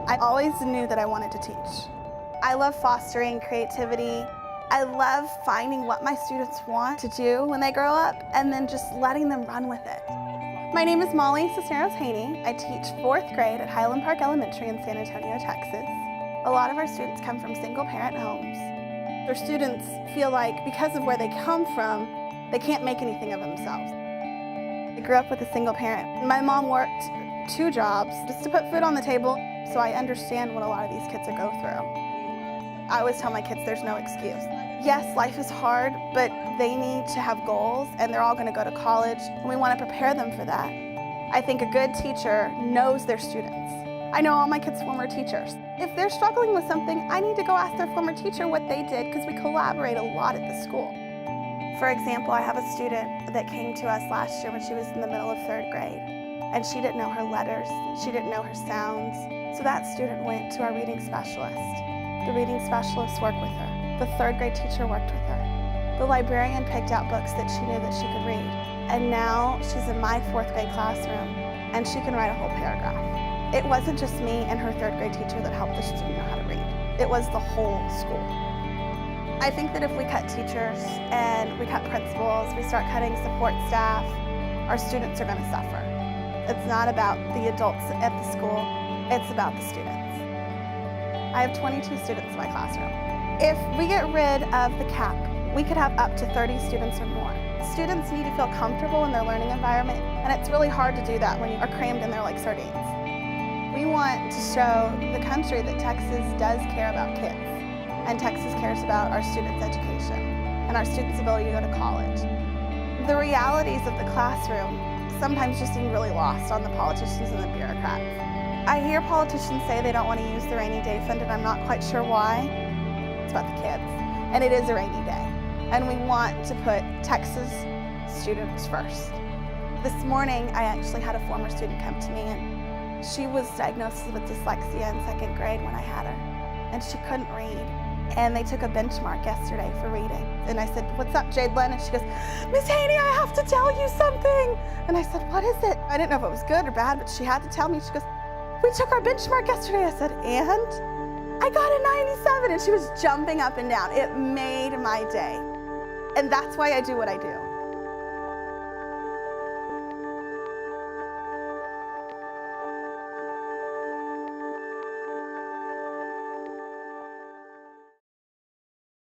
I always knew that I wanted to teach. I love fostering creativity. I love finding what my students want to do when they grow up and then just letting them run with it. My name is Molly Cisneros Haney. I teach 4th grade at Highland Park Elementary in San Antonio, Texas. A lot of our students come from single-parent homes. Their students feel like because of where they come from, they can't make anything of themselves. I grew up with a single parent. My mom worked 2 jobs just to put food on the table, so I understand what a lot of these kids go through. I always tell my kids there's no excuse. Yes, life is hard, but they need to have goals, and they're all going to go to college, and we want to prepare them for that. I think a good teacher knows their students. I know all my kids' former teachers. If they're struggling with something, I need to go ask their former teacher what they did, because we collaborate a lot at the school. For example, I have a student that came to us last year when she was in the middle of 3rd grade, and she didn't know her letters, she didn't know her sounds, so that student went to our reading specialist. The reading specialist worked with her. The 3rd grade teacher worked with her. The librarian picked out books that she knew that she could read. And now she's in my 4th grade classroom, and she can write a whole paragraph. It wasn't just me and her 3rd grade teacher that helped the student know how to read. It was the whole school. I think that if we cut teachers and we cut principals, we start cutting support staff, our students are going to suffer. It's not about the adults at the school, it's about the students. I have 22 students in my classroom. If we get rid of the cap, we could have up to 30 students or more. Students need to feel comfortable in their learning environment, and it's really hard to do that when you are crammed in there like sardines. We want to show the country that Texas does care about kids, and Texas cares about our students' education and our students' ability to go to college. The realities of the classroom sometimes just seem really lost on the politicians and the bureaucrats. I hear politicians say they don't want to use the rainy day fund, and I'm not quite sure why. It's about the kids, and it is a rainy day, and we want to put Texas students first. This morning, I actually had a former student come to me, and she was diagnosed with dyslexia in 2nd grade when I had her, and she couldn't read. And they took a benchmark yesterday for reading. And I said, "What's up, Jadelyn?" And she goes, "Miss Haney, I have to tell you something." And I said, "What is it?" I didn't know if it was good or bad, but she had to tell me. She goes, "We took our benchmark yesterday." I said, "And?" "I got a 97." And she was jumping up and down. It made my day. And that's why I do what I do.